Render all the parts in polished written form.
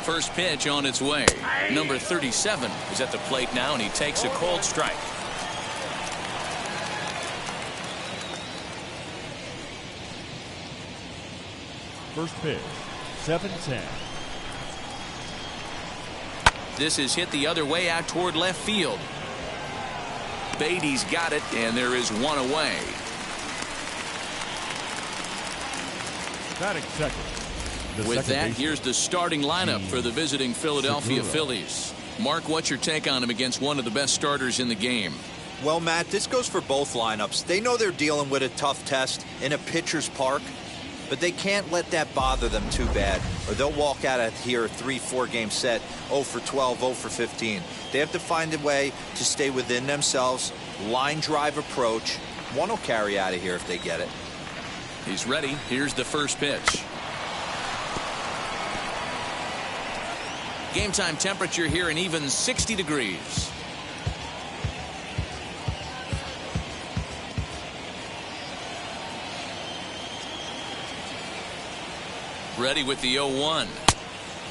First pitch on its way. Number 37 is at the plate now, and he takes a cold strike. First pitch, 7-10. This is hit the other way out toward left field. Beatty's got it, and there is one away. Batting second. With that, here's the starting lineup for the visiting Philadelphia Phillies. Mark, what's your take on him against one of the best starters in the game? Well, Matt, this goes for both lineups. They know they're dealing with a tough test in a pitcher's park, but they can't let that bother them too bad, or they'll walk out of here a 3-4 game set, 0 for 12, 0 for 15. They have to find a way to stay within themselves, line drive approach. One will carry out of here if they get it. He's ready. Here's the first pitch. Game time temperature here an even 60 degrees. Ready with the 0-1.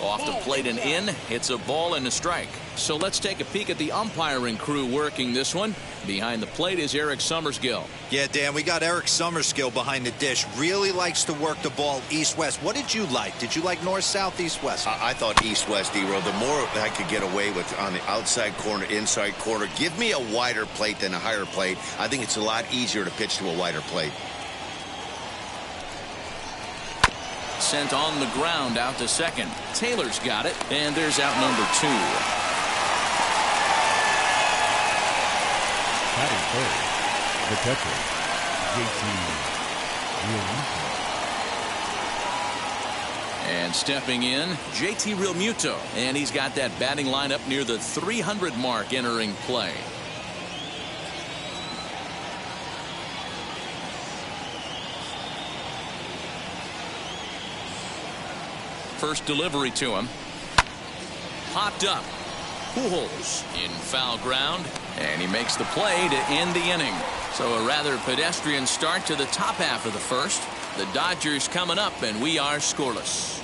Off the plate and in. It's a ball and a strike. So let's take a peek at the umpiring crew working this one. Behind the plate is Eric Summerskill. Yeah, Dan, we got Eric Summerskill behind the dish. Really likes to work the ball east-west. What did you like? Did you like north-south, east-west? I thought east-west, D-Row. The more I could get away with on the outside corner, inside corner, give me a wider plate than a higher plate. I think it's a lot easier to pitch to a wider plate. Sent on the ground out to second. Taylor's got it, and there's out number 2. Batting third, the catcher, JT Realmuto. And stepping in, JT Realmuto, and he's got that batting lineup near the 300 mark entering play. First delivery to him. Popped up. Pujols in foul ground, and he makes the play to end the inning. So a rather pedestrian start to the top half of the first. The Dodgers coming up, and we are scoreless.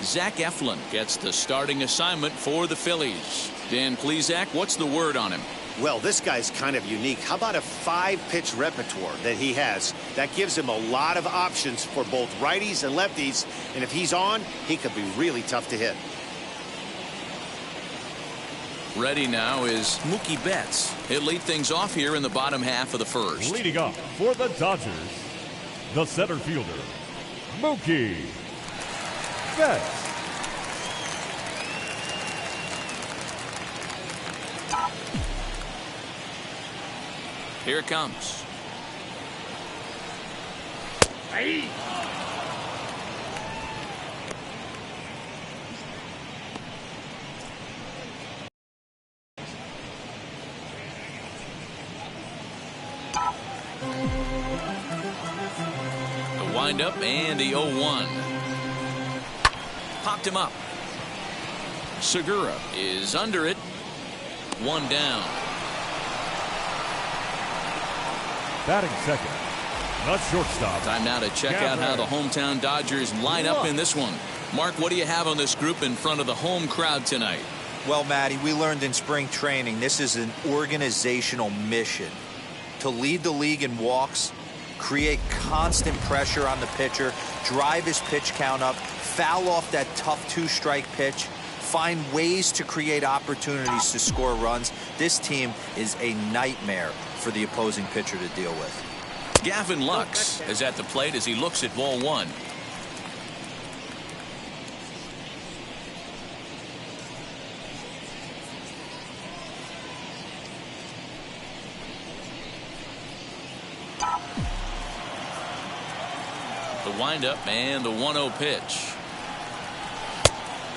Zach Eflin gets the starting assignment for the Phillies. Dan Plesac, what's the word on him? Well, this guy's kind of unique. How about a 5-pitch repertoire that he has? That gives him a lot of options for both righties and lefties. And if he's on, he could be really tough to hit. Ready now is Mookie Betts. He'll lead things off here in the bottom half of the first. Leading off for the Dodgers, the center fielder, Mookie Betts. Here it comes. Hey. The windup and the 0-1. Popped him up. Segura is under it. One down. Batting second, the shortstop. Time now to check out how the hometown Dodgers line up in this one. Mark, what do you have on this group in front of the home crowd tonight? Well, Matty, we learned in spring training this is an organizational mission. To lead the league in walks, create constant pressure on the pitcher, drive his pitch count up, foul off that tough 2-strike pitch, find ways to create opportunities to score runs. This team is a nightmare for the opposing pitcher to deal with. Gavin Lux is at the plate as he looks at ball 1. The windup and the 1-0 pitch.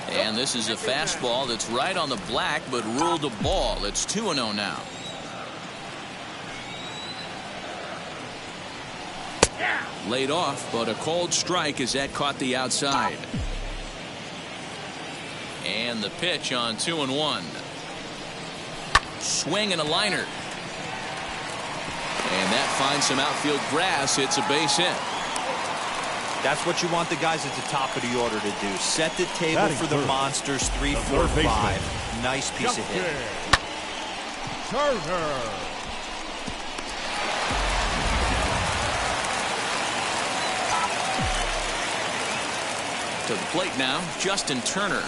And this is a fastball that's right on the black but ruled a ball. It's 2-0 now. Laid off, but a cold strike as that caught the outside. And the pitch on 2-1. Swing and a liner. And that finds some outfield grass. It's a base hit. That's what you want the guys at the top of the order to do. Set the table Batting for the third, monsters, 3, the 4, third 5. Nice piece of hit. Turner. To the plate now, Justin Turner,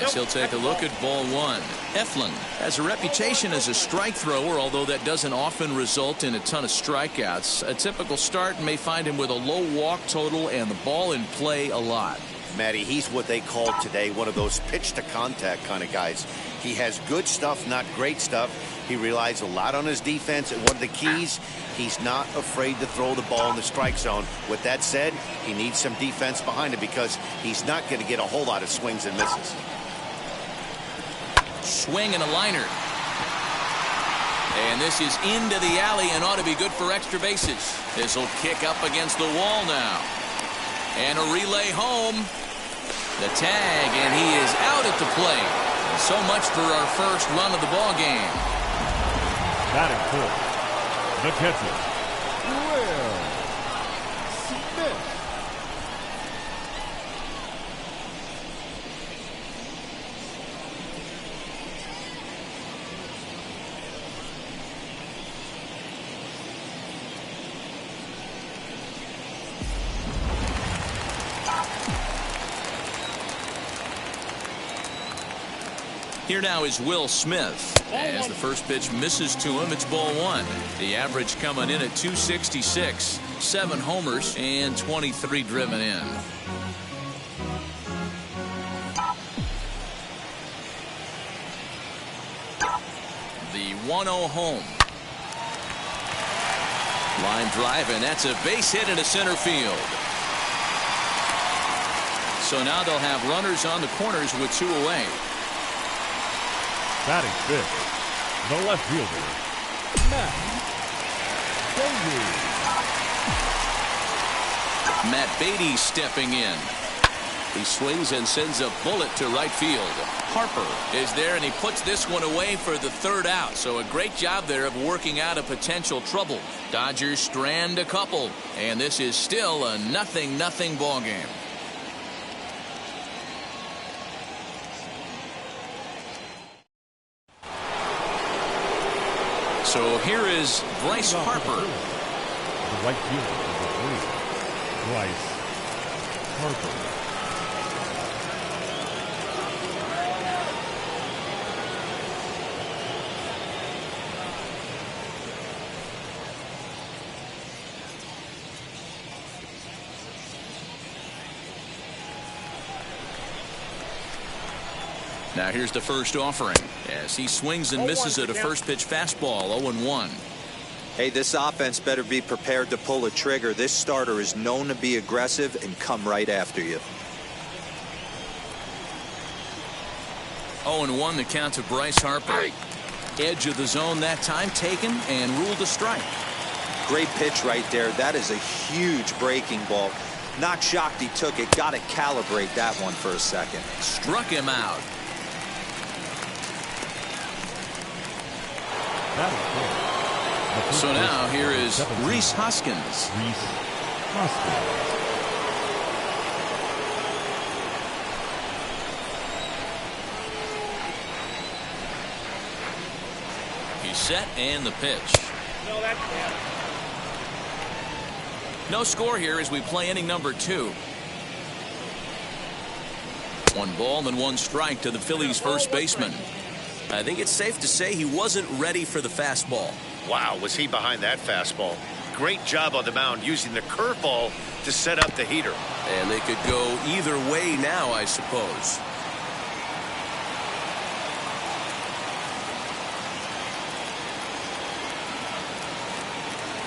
as he'll take a look at ball one. Eflin has a reputation as a strike thrower, although that doesn't often result in a ton of strikeouts. A typical start may find him with a low walk total and the ball in play a lot. Matty, he's what they call today one of those pitch to contact kind of guys. He has good stuff, not great stuff. He relies a lot on his defense, and one of the keys, he's not afraid to throw the ball in the strike zone. With that said, he needs some defense behind him because he's not going to get a whole lot of swings and misses. Swing and a liner. And this is into the alley and ought to be good for extra bases. This will kick up against the wall now. And a relay home. The tag, and he is out at the plate. So much for our first run of the ball game. Batting fourth, the catcher, Will Smith. Here now is Will Smith. As the first pitch misses to him, it's ball one. The average coming in at 266. 7 homers and 23 driven in. The 1-0 home. Line drive, and that's a base hit into center field. So now they'll have runners on the corners with 2 away. Batting fifth, the left fielder, Matt Beatty. Matt Beatty stepping in. He swings and sends a bullet to right field. Harper is there, and he puts this one away for the 3rd out. So a great job there of working out a potential trouble. Dodgers strand a couple, and this is still a 0-0 ball game. So here is Bryce Harper. The right fielder, number 3, Bryce Harper. Now here's the first offering as he swings and misses at a first pitch fastball. 0-1. Hey, this offense better be prepared to pull a trigger. This starter is known to be aggressive and come right after you. 0-1 the count to Bryce Harper. Edge of the zone that time taken and ruled a strike. Great pitch right there. That is a huge breaking ball. Not shocked he took it. Got to calibrate that one for a second. Struck him out. So now here is Rhys Hoskins. He's set and the pitch. No score here as we play inning number 2. 1 ball and 1 strike to the Phillies first baseman. I think it's safe to say he wasn't ready for the fastball. Wow, was he behind that fastball. Great job on the mound using the curveball to set up the heater. And they could go either way now, I suppose.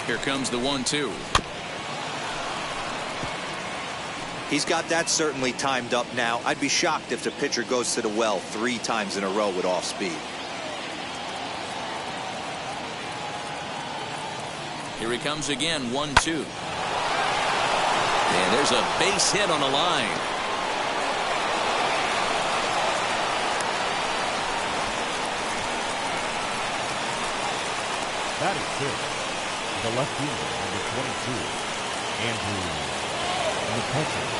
Here comes the 1-2. He's got that certainly timed up now. I'd be shocked if the pitcher goes to the well 3 times in a row with off speed. Here he comes again, 1-2. And there's a base hit on the line. Batting fifth, the left fielder, number 22, Andrew McCutcheon.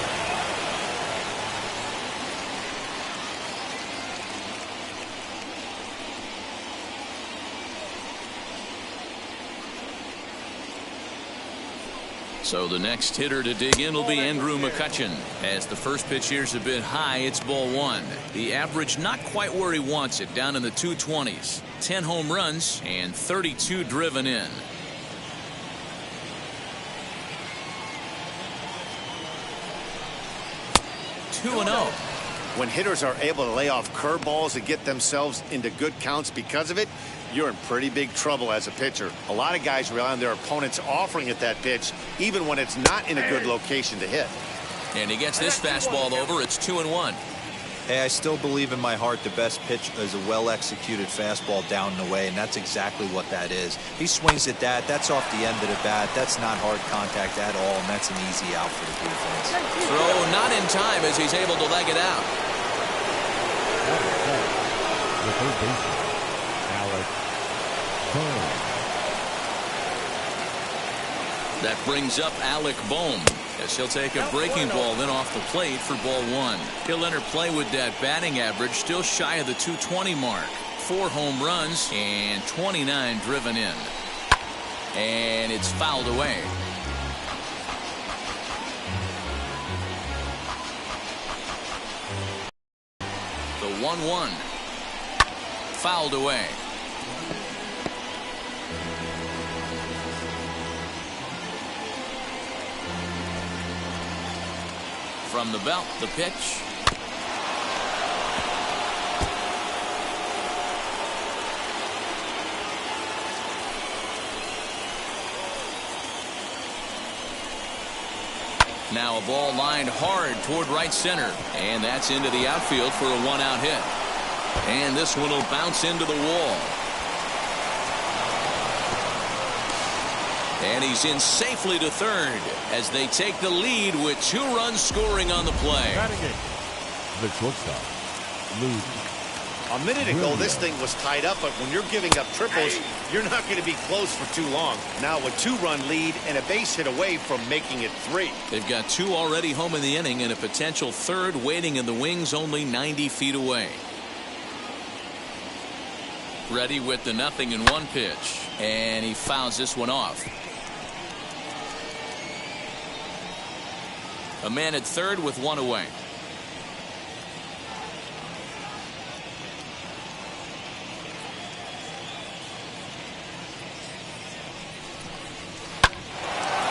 So the next hitter to dig in will be Andrew McCutcheon. As the first pitch here's a bit high, it's ball one. The average not quite where he wants it, down in the 220s. 10 home runs and 32 driven in. Two and 0. When hitters are able to lay off curveballs and get themselves into good counts because of it, you're in pretty big trouble as a pitcher. A lot of guys rely on their opponents offering at that pitch, even when it's not in a good location to hit. And he gets this fastball over. It's 2 and 1. Hey, I still believe in my heart the best pitch is a well-executed fastball down and away, and that's exactly what that is. He swings at that. That's off the end of the bat. That's not hard contact at all, and that's an easy out for the defense. Throw not in time as he's able to leg it out. The third baseman, Alec Bohm. That brings up Alec Bohm, as he'll take a breaking ball then off the plate for ball one. He'll enter play with that batting average still shy of the 220 mark. 4 home runs and 29 driven in. And it's fouled away. The 1-1. Fouled away. From the belt, the pitch. Now a ball lined hard toward right center, and that's into the outfield for a 1-out hit. And this one will bounce into the wall. And he's in safely to third as they take the lead with 2 runs scoring on the play. The shortstop, Luke. A minute ago, this thing was tied up, but when you're giving up triples, you're not going to be close for too long. Now a 2-run lead and a base hit away from making it 3. They've got 2 already home in the inning and a potential third waiting in the wings only 90 feet away. Ready with the 0-1 pitch, and he fouls this one off. A man at third with 1 away.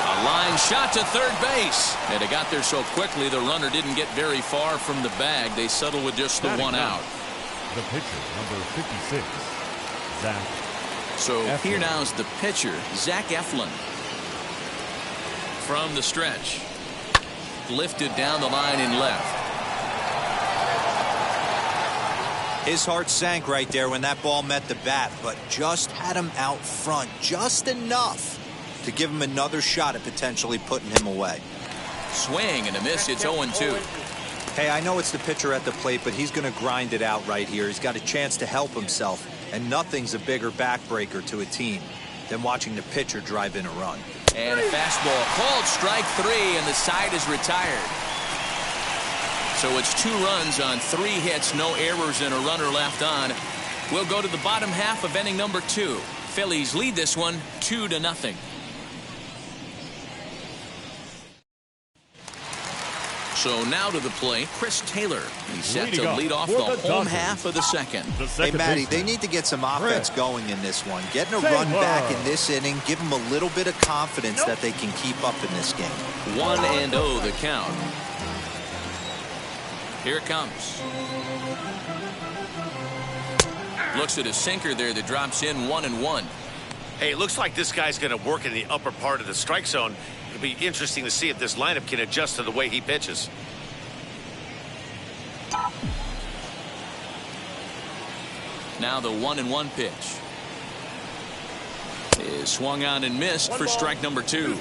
A line shot to third base, and it got there so quickly the runner didn't get very far from the bag. They settle with just the 1 out. The pitcher, number 56, Zach. So Eflin. here now is the pitcher, Zach Eflin. From the stretch. Lifted down the line in left. His heart sank right there when that ball met the bat, but just had him out front just enough to give him another shot at potentially putting him away. Swing and a miss. It's 0-2. Hey, I know it's the pitcher at the plate, but he's going to grind it out right here. He's got a chance to help himself, and nothing's a bigger backbreaker to a team than watching the pitcher drive in a run. And a fastball called strike 3, and the side is retired. So it's 2 runs on 3 hits, no errors, and a runner left on. We'll go to the bottom half of inning number 2. Phillies lead this one 2-0. So now to the plate, Chris Taylor. He's set to lead off the home half of the second. Hey, Matty, they need to get some offense going in this one. Getting a run back in this inning, give them a little bit of confidence that they can keep up in this game. 1-0 the count. Here it comes. Looks at a sinker there that drops in 1-1. Hey, it looks like this guy's going to work in the upper part of the strike zone. It'll be interesting to see if this lineup can adjust to the way he pitches. Now the 1-1 pitch is swung on and missed for strike number 2.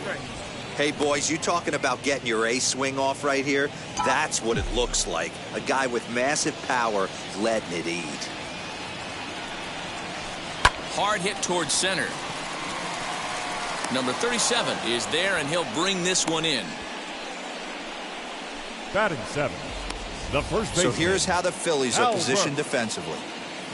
Hey, boys, you talking about getting your ace swing off right here? That's what it looks like. A guy with massive power letting it eat. Hard hit towards center. Number 37 is there, and he'll bring this one in. Batting 7. The first baseman. So here's how the Phillies are positioned defensively.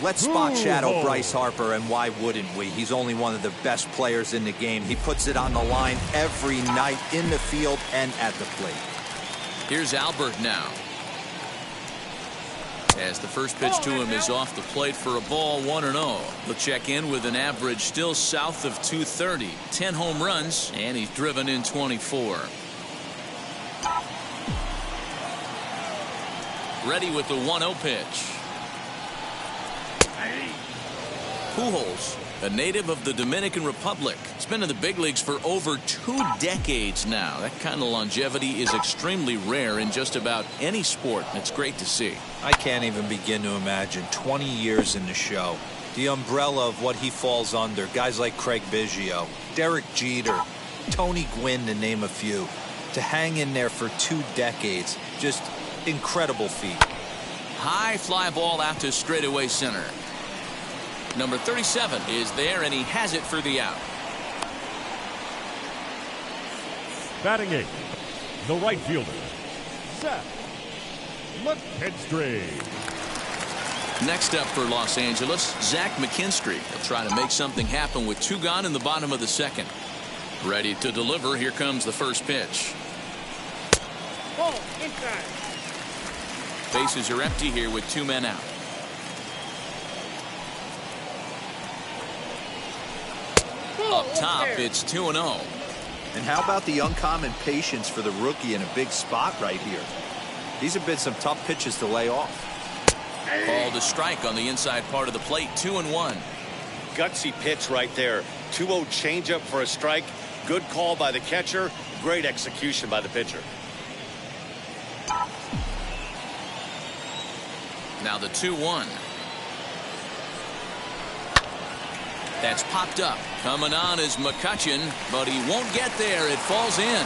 Let's spot shadow Bryce Harper, and why wouldn't we? He's only one of the best players in the game. He puts it on the line every night in the field and at the plate. Here's Albert now. As the first pitch to him is off the plate for a ball, 1-0. He'll check in with an average still south of 230. 10 home runs, and he's driven in 24. Ready with the 1-0 pitch. Pujols, a native of the Dominican Republic. He's been in the big leagues for over 2 decades now. That kind of longevity is extremely rare in just about any sport. It's great to see. I can't even begin to imagine 20 years in the show. The umbrella of what he falls under. Guys like Craig Biggio, Derek Jeter, Tony Gwynn, to name a few. To hang in there for 2 decades. Just incredible feat. High fly ball out to straightaway center. Number 37 is there, and he has it for the out. Batting 8. The right fielder, Zach McKinstry. Next up for Los Angeles, Zach McKinstry. He'll try to make something happen with 2 gone in the bottom of the 2nd. Ready to deliver. Here comes the first pitch. Ball inside. Bases are empty here with 2 men out. Up top, it's 2-0. And how about the uncommon patience for the rookie in a big spot right here? These have been some tough pitches to lay off. Called a strike on the inside part of the plate. 2-1. Gutsy pitch right there. 2-0 changeup for a strike. Good call by the catcher. Great execution by the pitcher. Now the 2-1. That's popped up. Coming on is McCutchen, but he won't get there. It falls in.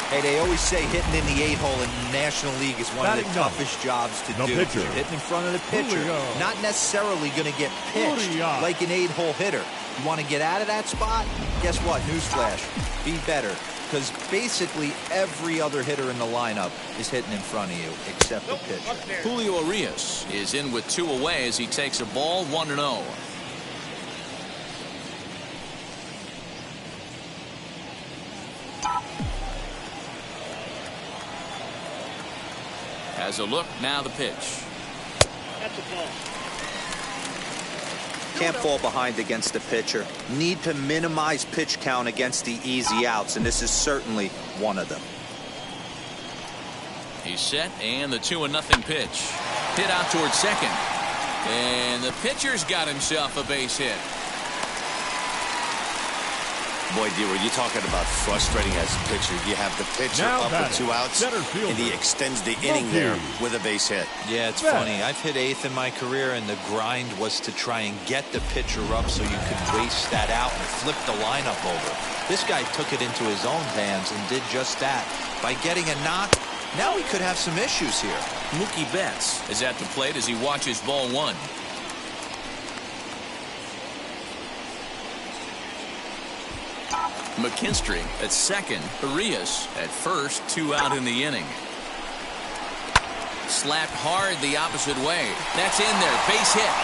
Hey, they always say hitting in the 8-hole in the National League is one of the toughest jobs to do. Pitcher. You're hitting in front of the pitcher. Not necessarily going to get pitched like an 8-hole hitter. You want to get out of that spot? Guess what? Newsflash. Be better. Because basically every other hitter in the lineup is hitting in front of you except the pitcher. Julio Urias is in with 2 away as he takes a ball, 1-0. Has a look, now the pitch. That's a ball. Can't fall behind against the pitcher. Need to minimize pitch count against the easy outs, and this is certainly one of them. He's set, and the 2-0 pitch. Hit out towards second. And the pitcher's got himself a base hit. Boy, D, were you talking about frustrating as a pitcher? You have the pitcher up with 2 outs, and he extends the inning there with a base hit. Yeah, it's funny. I've hit 8th in my career, and the grind was to try and get the pitcher up so you could waste that out and flip the lineup over. This guy took it into his own hands and did just that. By getting a knock, now we could have some issues here. Mookie Betts is at the plate as he watches ball 1. McKinstry at second. Urias at first. 2 out in the inning. Slapped hard the opposite way. That's in there. Base hit.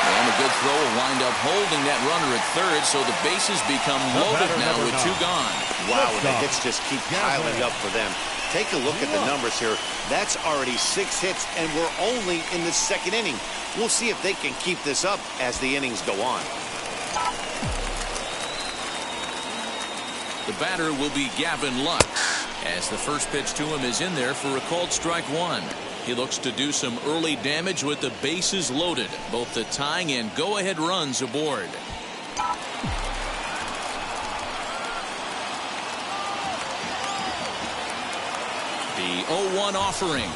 And a good throw will wind up holding that runner at third, so the bases become loaded now with 2 gone. Wow, and the hits just keep piling up for them. Take a look at the numbers here. That's already 6 hits, and we're only in the 2nd inning. We'll see if they can keep this up as the innings go on. The batter will be Gavin Lux, as the first pitch to him is in there for a called strike 1. He looks to do some early damage with the bases loaded, both the tying and go-ahead runs aboard. The 0-1 offering.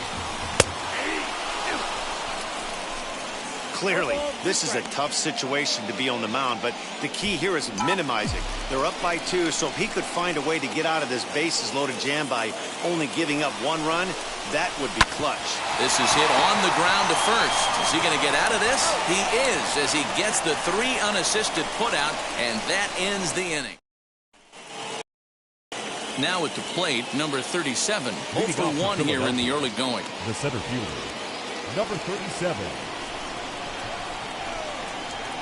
Clearly, this is a tough situation to be on the mound, but the key here is minimizing. They're up by 2, so if he could find a way to get out of this bases loaded jam by only giving up 1 run, that would be clutch. This is hit on the ground to first. Is he going to get out of this? He is, as he gets the 3 unassisted putout, and that ends the inning. Now at the plate, number 37. 0 Leading for off 1 for here in the early going. The center fielder, number 37.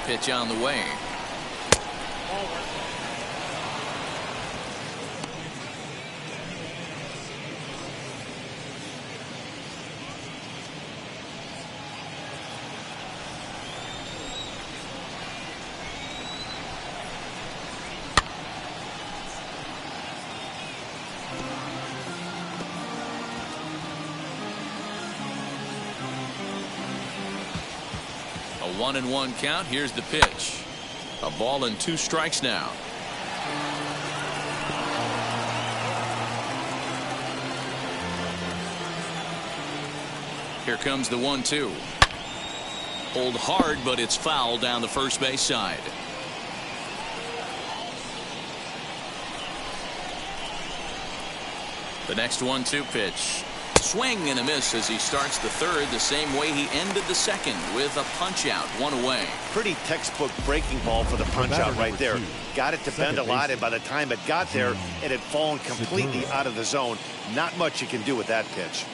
Pitch on the way. Ball work. A 1-1 count. Here's the pitch. A ball and 2 strikes now. Here comes the 1-2. Pulled hard, but it's foul down the first base side. The next 1-2 pitch. Swing and a miss as he starts the third the same way he ended the second, with a punch out, 1 away. Pretty textbook breaking ball for the punch out right there. Got it to bend a lot, and by the time it got there, it had fallen completely out of the zone. Not much you can do with that pitch.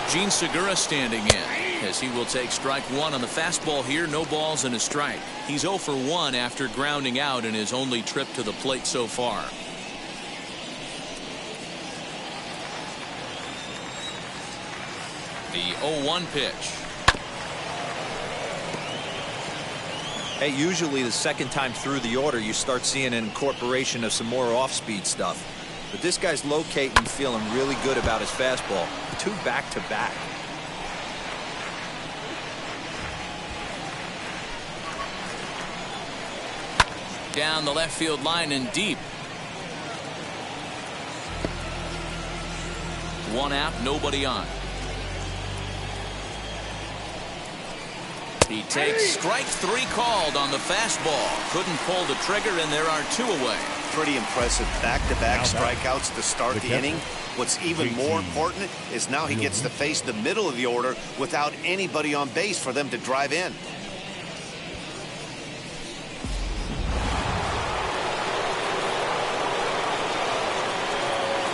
Gene Segura standing in, as he will take strike 1 on the fastball here. No balls and a strike. He's 0 for 1 after grounding out in his only trip to the plate so far. The 0-1 pitch. Hey, usually the second time through the order, you start seeing an incorporation of some more off-speed stuff. But this guy's locating, feeling really good about his fastball. 2 back-to-back. Down the left field line and deep. 1 out, nobody on. He takes strike 3 called on the fastball. Couldn't pull the trigger, and there are 2 away. Pretty impressive back-to-back strikeouts to start the inning. What's even more 18. important is now he gets to face the middle of the order without anybody on base for them to drive in.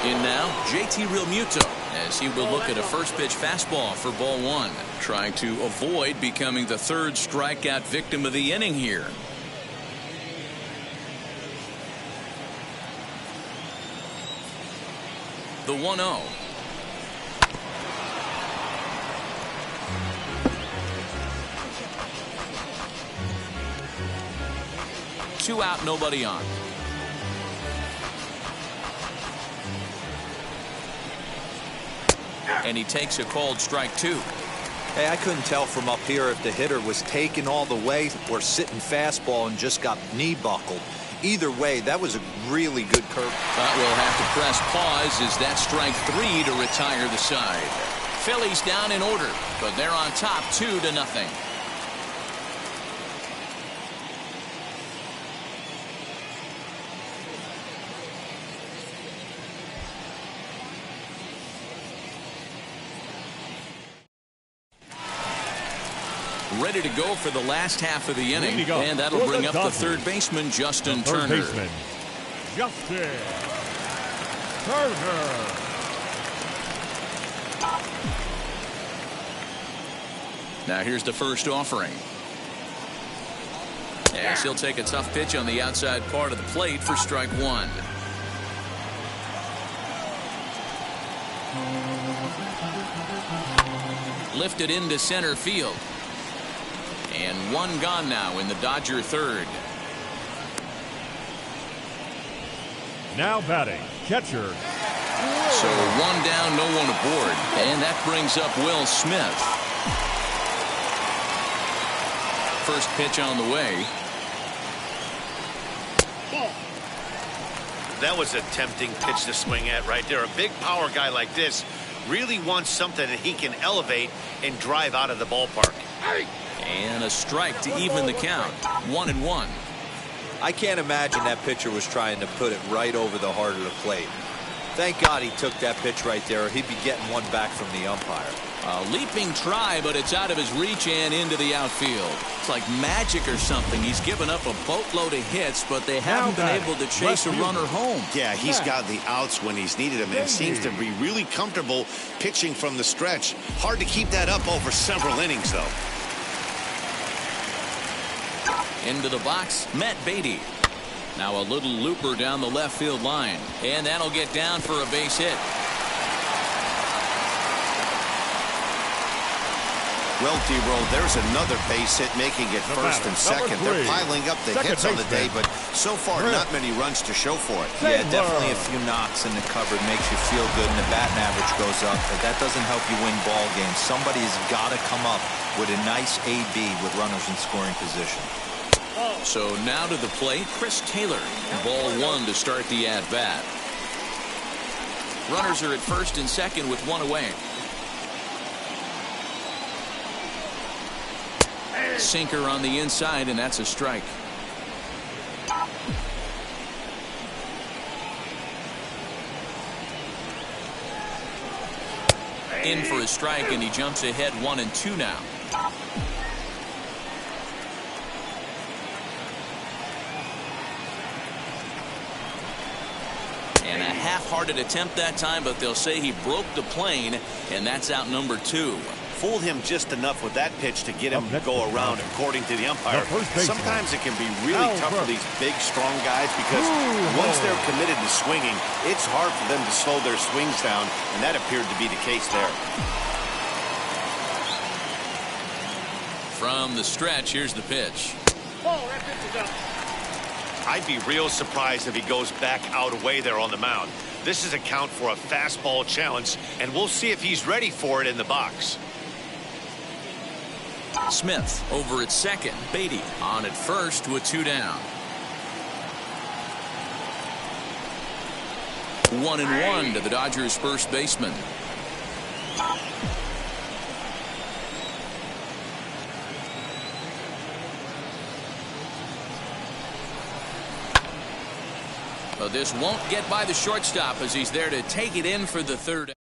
In now, JT Realmuto, as he will look at a first pitch fastball for ball 1, trying to avoid becoming the 3rd strikeout victim of the inning here. The 1-0. Two out, nobody on. And he takes a called strike 2. Hey, I couldn't tell from up here if the hitter was taking all the way or sitting fastball and just got knee buckled. Either way, that was a really good curve. But we'll have to press pause as that strike 3 to retire the side. Phillies down in order, but they're on top 2-0. Ready to go for the last half of the inning, and that'll bring up the third baseman, Justin Turner. Justin Turner. Now here's the first offering. As he'll take a tough pitch on the outside part of the plate for strike 1. Lifted into center field. And 1 gone now in the Dodger third. Now batting, catcher. So 1 down, no one aboard. And that brings up Will Smith. First pitch on the way. That was a tempting pitch to swing at right there. A big power guy like this really wants something that he can elevate and drive out of the ballpark. And a strike to even the count. 1-1. I can't imagine that pitcher was trying to put it right over the heart of the plate. Thank God he took that pitch right there, or he'd be getting one back from the umpire. A leaping try, but it's out of his reach and into the outfield. It's like magic or something. He's given up a boatload of hits, but they haven't been able to chase a runner home. Yeah, he's got the outs when he's needed them and seems to be really comfortable pitching from the stretch. Hard to keep that up over several innings, though. Into the box, Matt Beatty. Now a little looper down the left field line, and that'll get down for a base hit. Well, D-Roll, there's another base hit, making it first and second. They're piling up the hits on the day, but so far not many runs to show for it. Yeah, definitely a few knocks in the cupboard makes you feel good, and the batting average goes up, but that doesn't help you win ball games. Somebody's got to come up with a nice AB with runners in scoring position. So now to the plate, Chris Taylor. Ball one to start the at-bat. Runners are at first and second with one away. Sinker on the inside, and that's a strike. In for a strike, and he jumps ahead 1-2 now. And a half-hearted attempt that time, but they'll say he broke the plane, and that's out number 2. Fooled him just enough with that pitch to get him to go around, according to the umpire. Sometimes it can be really tough for these big, strong guys because once they're committed to swinging, it's hard for them to slow their swings down, and that appeared to be the case there. From the stretch, here's the pitch. Oh, that pitch is up. I'd be real surprised if he goes back out away there on the mound. This is a count for a fastball challenge, and we'll see if he's ready for it in the box. Smith over at second. Beatty on at first with 2 down. 1-1 to the Dodgers' first baseman. But this won't get by the shortstop as he's there to take it in for the third.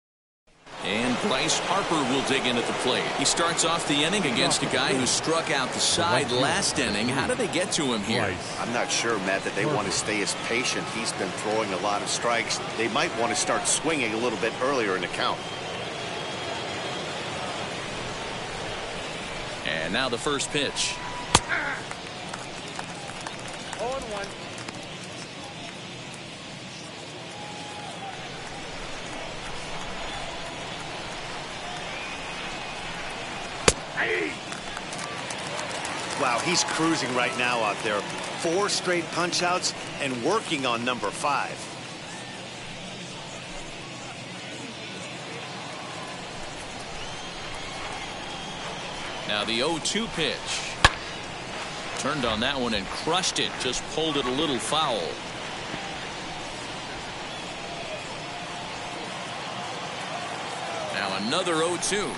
And Bryce Harper will dig in at the plate. He starts off the inning against a guy who struck out the side last inning. How did they get to him here? I'm not sure, Matt, that they want to stay as patient. He's been throwing a lot of strikes. They might want to start swinging a little bit earlier in the count. And now the first pitch. 0-1. Wow, he's cruising right now out there. 4 straight punch outs and working on number 5. Now the 0-2 pitch. Turned on that one and crushed it. Just pulled it a little foul. Now another 0-2.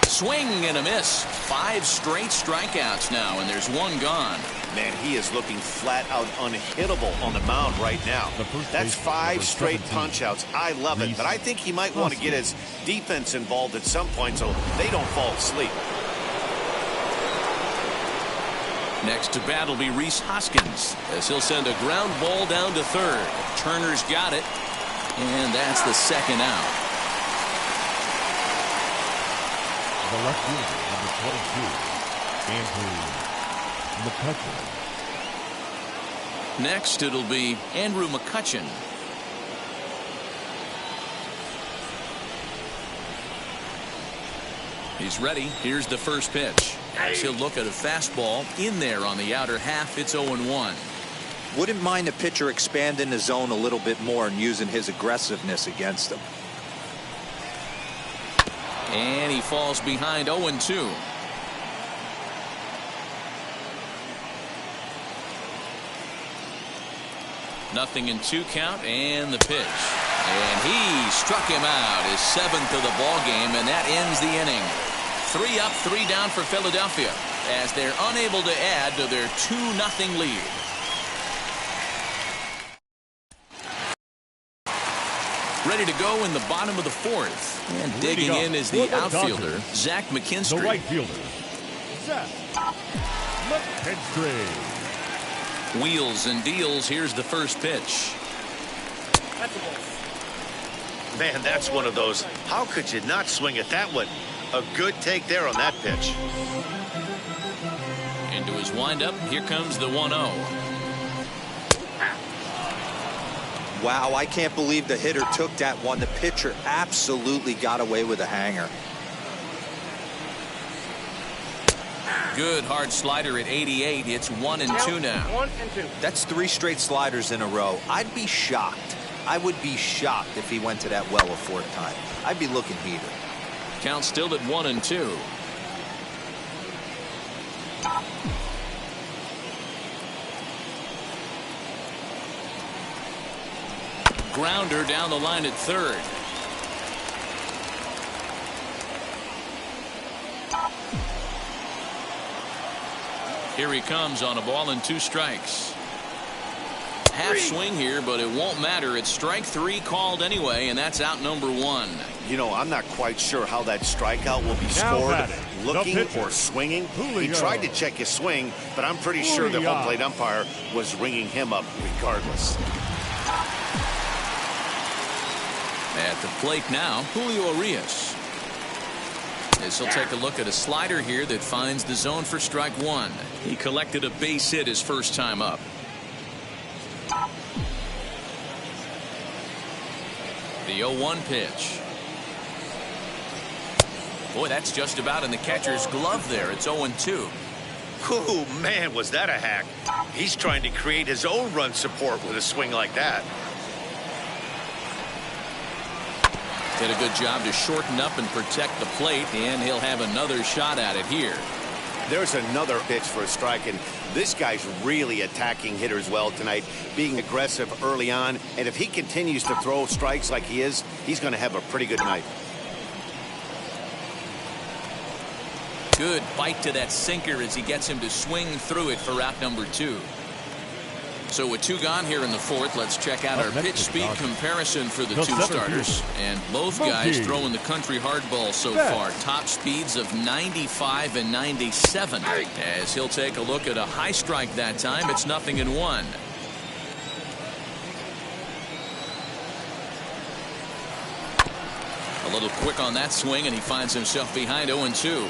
Swing and a miss. 5 straight strikeouts now, and there's 1 gone. Man, he is looking flat out unhittable on the mound right now. That's 5 straight punch outs. I love it, but I think he might want to get his defense involved at some point so they don't fall asleep. Next to bat will be Rhys Hoskins as he'll send a ground ball down to third. Turner's got it, and that's the second out. The left fielder, number 22, Andrew McCutchen. Next, it'll be Andrew McCutchen. He's ready. Here's the first pitch. As he'll look at a fastball in there on the outer half. It's 0-1. Wouldn't mind the pitcher expanding the zone a little bit more and using his aggressiveness against him. And he falls behind 0-2. Nothing in 2 count, and the pitch. And he struck him out, his 7th of the ball game, and that ends the inning. 3 up, 3 down for Philadelphia as they're unable to add to their 2-0 lead. Ready to go in the bottom of the fourth. And digging in is the outfielder, Zach McKinstry. The right fielder, Zach McKinstry. Wheels and deals. Here's the first pitch. That's a ball. Man, that's one of those. How could you not swing at that one? A good take there on that pitch. Into his windup. Here comes the 1-0. Wow, I can't believe the hitter took that one. The pitcher absolutely got away with a hanger. Good hard slider at 88. It's 1-2 now. 1-2. That's 3 straight sliders in a row. I'd be shocked. I would be shocked if he went to that well a 4th time. I'd be looking heated. Count still at 1-2. Grounder down the line at 3rd. Here he comes on a ball and 2 strikes. Half swing here, but it won't matter. It's strike 3 called anyway, and that's out number 1. You know, I'm not quite sure how that strikeout will be Now scored. batting, the Looking pitcher, or swinging. He Julio. tried to check his swing, but I'm pretty sure the Julio. home plate umpire was ringing him up regardless. At the plate now, Julio Urias. This will take a look at a slider here that finds the zone for strike 1. He collected a base hit his first time up. The 0-1 pitch. Boy, that's just about in the catcher's glove there. It's 0-2. Oh, man, was that a hack. He's trying to create his own run support with a swing like that. Did a good job to shorten up and protect the plate, and he'll have another shot at it here. There's another pitch for a strike, and this guy's really attacking hitters well tonight, being aggressive early on, and if he continues to throw strikes like he is, he's going to have a pretty good night. Good bite to that sinker as he gets him to swing through it for out number 2. So with 2 gone here in the 4th, let's check out our pitch speed comparison for the 2 starters. And both guys throwing the country hardball so far. Top speeds of 95 and 97. As he'll take a look at a high strike that time, it's 0-1. A little quick on that swing, and he finds himself behind 0-2.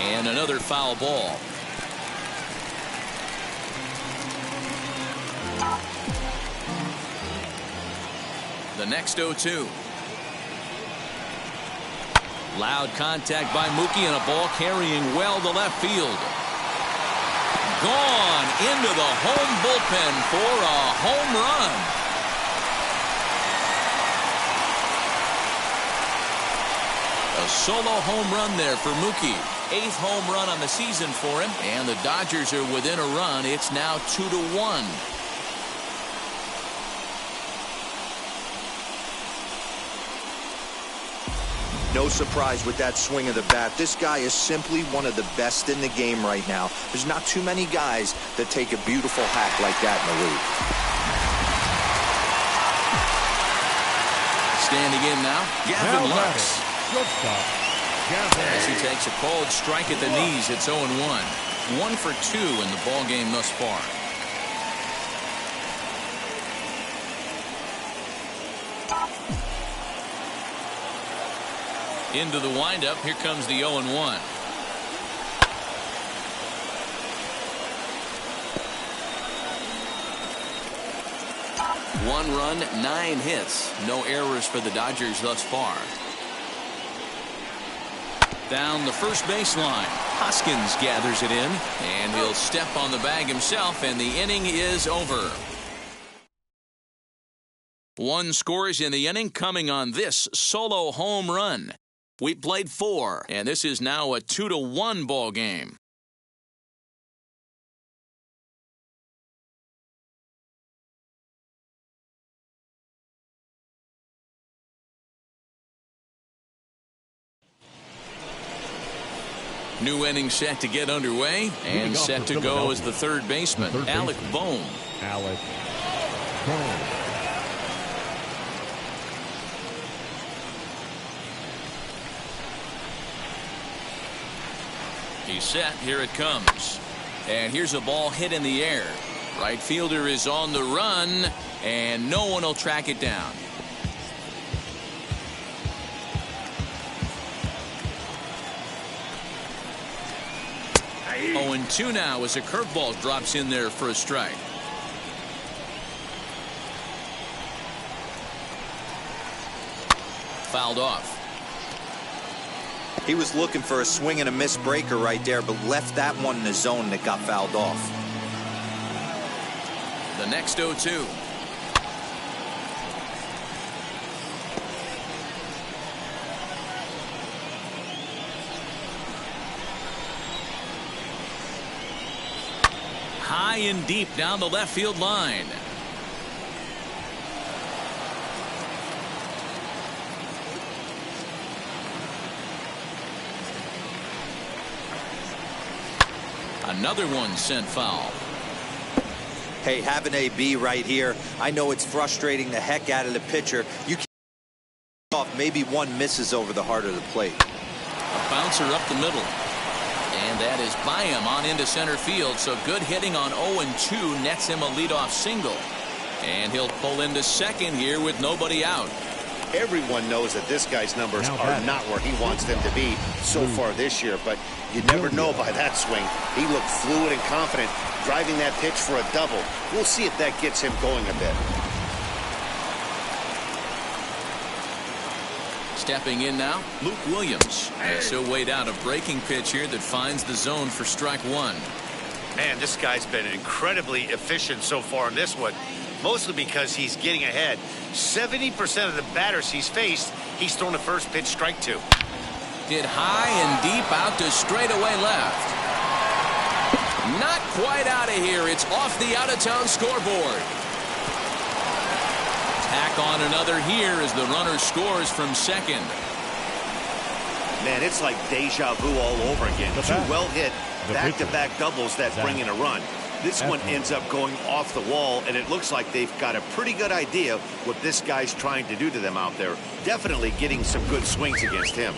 And another foul ball. The next 0-2. Loud contact by Mookie and a ball carrying well to left field. Gone into the home bullpen for a home run. A solo home run there for Mookie. 8th home run on the season for him, and the Dodgers are within a run. It's now 2-1. No surprise with that swing of the bat. This guy is simply one of the best in the game right now. There's not too many guys that take a beautiful hack like that in the league. Standing in now, Gavin Lux. Shortstop, As he takes a cold strike at the knees, it's 0-1. 1 for 2 in the ball game thus far. Into the windup. Here comes the 0-1. One run, 9 hits. No errors for the Dodgers thus far. Down the first baseline. Hoskins gathers it in, and he'll step on the bag himself, and the inning is over. 1 scores in the inning, coming on this solo home run. We played 4, and this is now a 2-1 ball game. New inning set to get underway and set to go as the third baseman, Alec Bohm. Alec Bohm. He's set. Here it comes. And here's a ball hit in the air. Right fielder is on the run, and no one will track it down. 0-2 now as a curveball drops in there for a strike. Fouled off. He was looking for a swing and a miss breaker right there, but left that one in the zone that got fouled off. The next 0-2. High and deep down the left field line. Another one sent foul. Hey, have an AB right here. I know it's frustrating the heck out of the pitcher. You can off, maybe one misses over the heart of the plate. A bouncer up the middle. And that is by him on into center field. So good hitting on 0-2 nets him a leadoff single. And he'll pull into second here with nobody out. Everyone knows that this guy's numbers are not where he wants them to be so far this year, but you never know by that swing. He looked fluid and confident, driving that pitch for a double. We'll see if that gets him going a bit. Stepping in now, Luke Williams. As he'll wait out a breaking pitch here that finds the zone for strike one. Man, this guy's been incredibly efficient so far in this one, mostly because he's getting ahead. 70% of the batters he's faced, he's thrown a first pitch strike to. Hit high and deep out to straightaway left. Not quite out of here. It's off the out-of-town scoreboard. Tack on another here as the runner scores from second. Man, it's like deja vu all over again. Two well-hit back-to-back doubles that bring in a run. This one ends up going off the wall, and it looks like they've got a pretty good idea what this guy's trying to do to them out there. Definitely getting some good swings against him.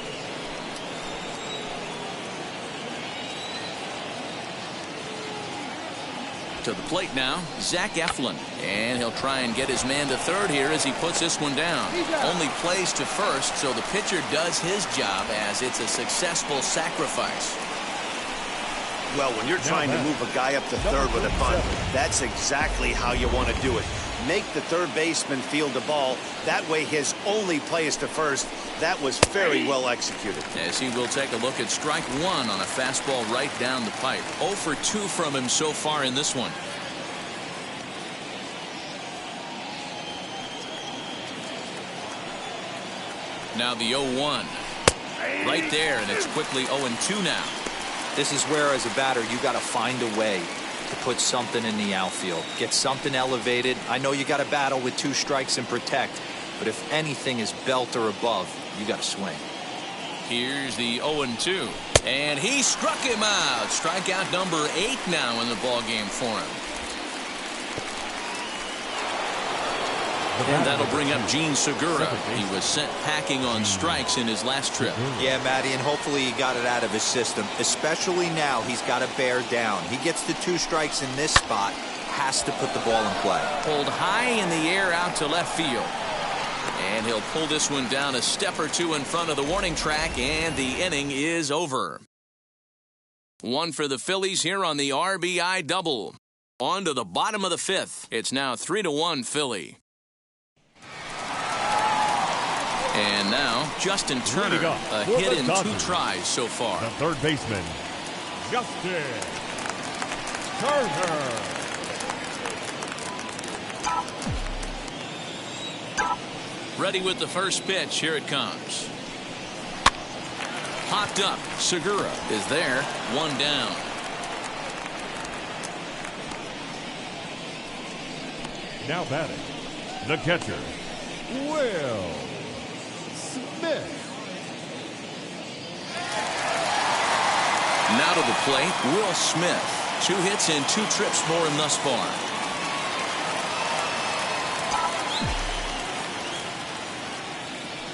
To the plate now, Zach Eflin. And he'll try and get his man to third here as he puts this one down. Only plays to first, so the pitcher does his job as it's a successful sacrifice. Well, when you're trying to move a guy up to third with a bunt, that's exactly how you want to do it. Make the third baseman field the ball. That way his only play is to first. That was very well executed. As he will take a look at strike one on a fastball right down the pipe. 0 for 2 from him so far in this one. Now the 0-1. Right there, and it's quickly 0-2 now. This is where, as a batter, you got to find a way to put something in the outfield. Get something elevated. I know you got to battle with 2 strikes and protect, but if anything is belt or above, you got to swing. Here's the 0-2. And he struck him out. Strikeout number 8 now in the ball game for him. And that'll bring up Gene Segura. He was sent packing on strikes in his last trip. Yeah, Matty, and hopefully he got it out of his system. Especially now, he's got to bear down. He gets the 2 strikes in this spot, has to put the ball in play. Pulled high in the air out to left field. And he'll pull this one down a step or 2 in front of the warning track, and the inning is over. 1 for the Phillies here on the RBI double. On to the bottom of the 5th. It's now 3-1 Philly. And now, Justin Turner, a hit in 2 tries so far. The third baseman, Justin Turner. Ready with the first pitch. Here it comes. Popped up. Segura is there. 1 down. Now batting, the catcher, Will Smith. Now to the plate, Will Smith. 2 hits and 2 trips for him thus far.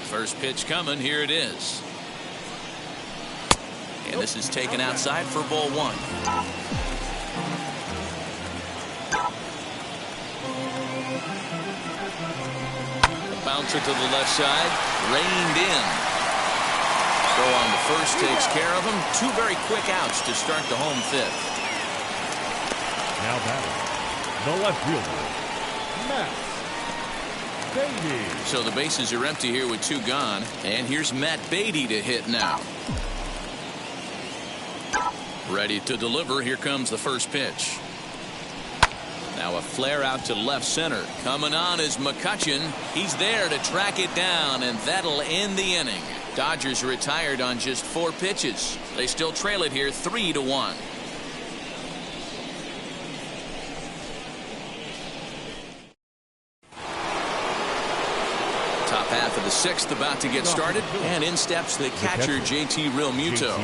First pitch coming. Here it is. And this is taken outside for ball 1. A bouncer to the left side, reined in. Throw on the first takes care of him. 2 very quick outs to start the home 5th. Now batting, the left fielder, Matt Beatty. So the bases are empty here with 2 gone, and here's Matt Beatty to hit now. Ready to deliver. Here comes the first pitch. Now a flare out to left center. Coming on is McCutchen. He's there to track it down, and that'll end the inning. Dodgers retired on just 4 pitches. They still trail it here 3-1. Top half of the 6th about to get started, and in steps the catcher JT Realmuto.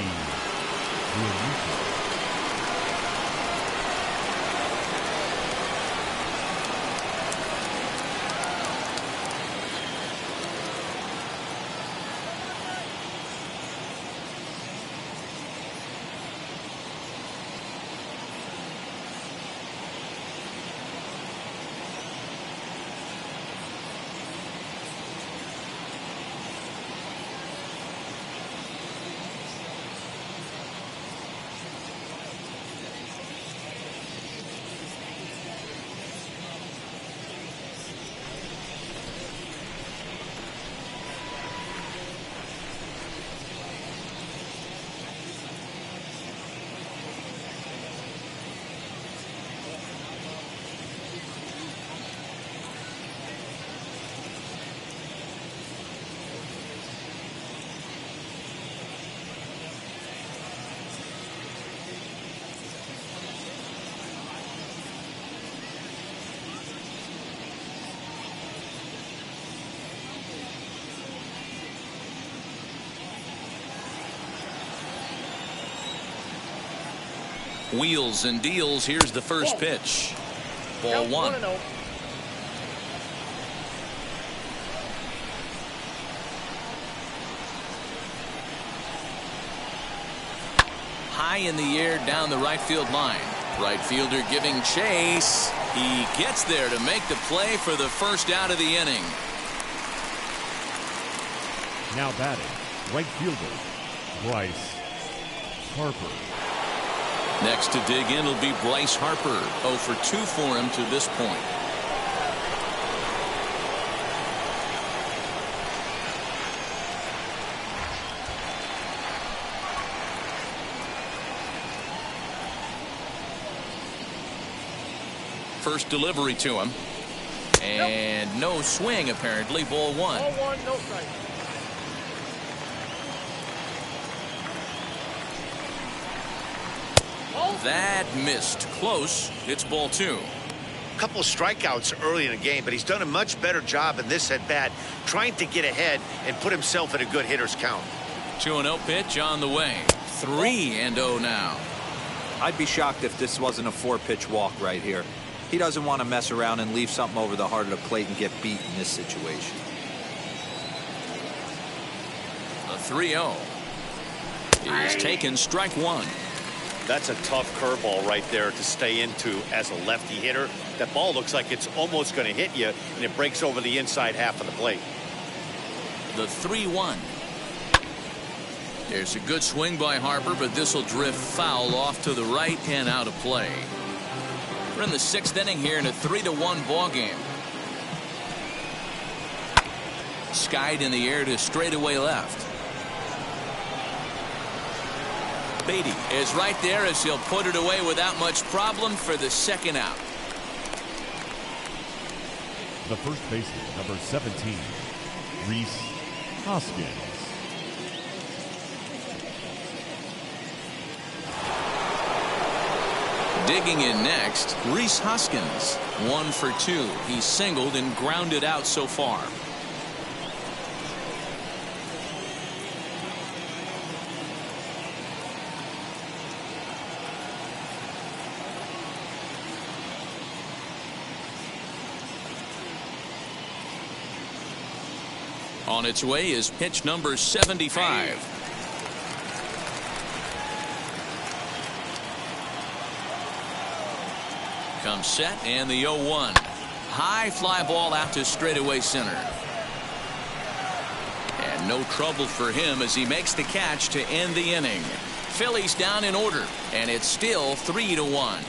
Wheels and deals. Here's the first pitch. Ball 1. High in the air down the right field line. Right fielder giving chase. He gets there to make the play for the first out of the inning. Now batting, right fielder, Bryce Harper. Next to dig in will be Bryce Harper. 0 for 2 for him to this point. First delivery to him. And no swing apparently. Ball 1. Ball 1, no strike. That missed. Close. It's ball 2. A couple of strikeouts early in the game, but he's done a much better job in this at bat, trying to get ahead and put himself in a good hitter's count. 2-0 pitch on the way. 3-0 now. I'd be shocked if this wasn't a 4-pitch walk right here. He doesn't want to mess around and leave something over the heart of the plate and get beat in this situation. The 3-0 is taken. Strike 1. That's a tough curveball right there to stay into as a lefty hitter. That ball looks like it's almost going to hit you, and it breaks over the inside half of the plate. The 3-1. There's a good swing by Harper, but this will drift foul off to the right and out of play. We're in the 6th inning here in a 3-1 ball game. Skied in the air to straightaway left. Beatty is right there as he'll put it away without much problem for the 2nd out. The first baseman, number 17, Rhys Hoskins. Digging in next, Rhys Hoskins. 1 for 2. He's singled and grounded out so far. On its way is pitch number 75. Comes set and the 0-1. High fly ball out to straightaway center. And no trouble for him as he makes the catch to end the inning. Phillies down in order, and it's still 3-1.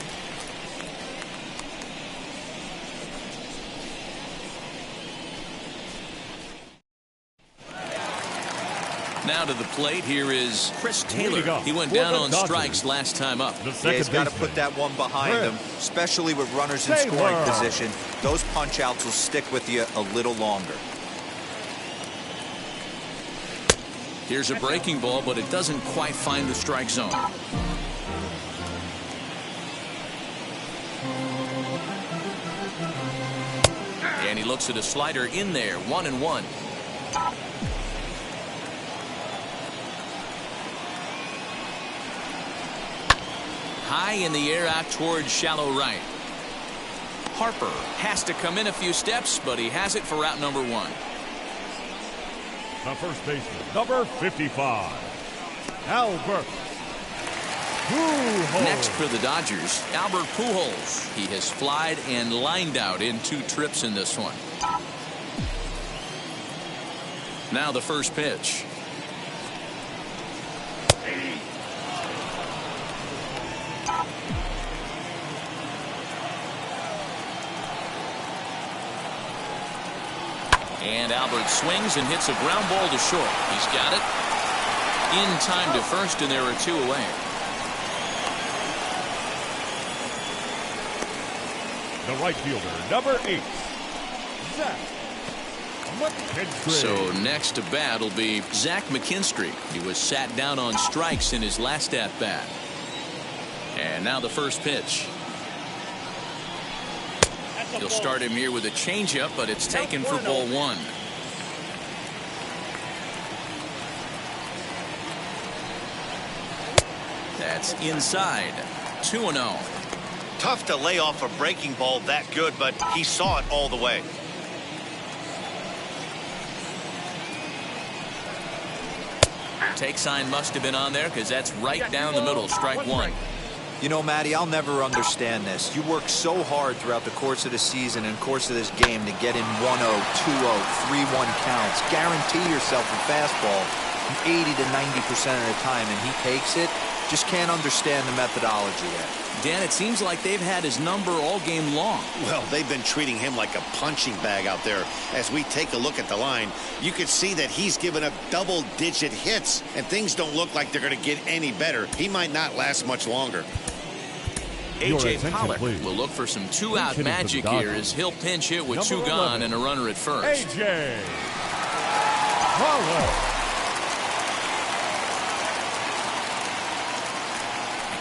Now to the plate, here is Chris Taylor. He went down on strikes last time up. Yeah, he's got to put that one behind him, especially with runners in scoring position. Those punch outs will stick with you a little longer. Here's a breaking ball, but it doesn't quite find the strike zone. And he looks at a slider in there, 1-1. High in the air out towards shallow right. Harper has to come in a few steps, but he has it for out number 1. The first baseman, number 55, Albert Pujols. Next for the Dodgers, Albert Pujols. He has flied and lined out in 2 trips in this one. Now the first pitch. And Albert swings and hits a ground ball to short. He's got it in time to first, and there are 2 away. The right fielder, number 8, Zach McKinstry. So next to bat will be Zach McKinstry. He was sat down on strikes in his last at bat. And now the first pitch. He'll start him here with a changeup, but it's taken for ball 1. That's inside. 2-0. Tough to lay off a breaking ball that good, but he saw it all the way. Take sign must have been on there because that's right down the middle. Strike 1. You know, Matty, I'll never understand this. You work so hard throughout the course of the season and course of this game to get in 1-0, 2-0, 3-1 counts. Guarantee yourself a fastball 80 to 90% of the time, and he takes it. Just can't understand the methodology there. Dan, it seems like they've had his number all game long. Well, they've been treating him like a punching bag out there. As we take a look at the line, you can see that he's given up double-digit hits, and things don't look like they're going to get any better. He might not last much longer. A.J. Pollock will look for some 2-out magic here as he'll pinch hit with 2 gone and a runner at first. A.J. Pollock.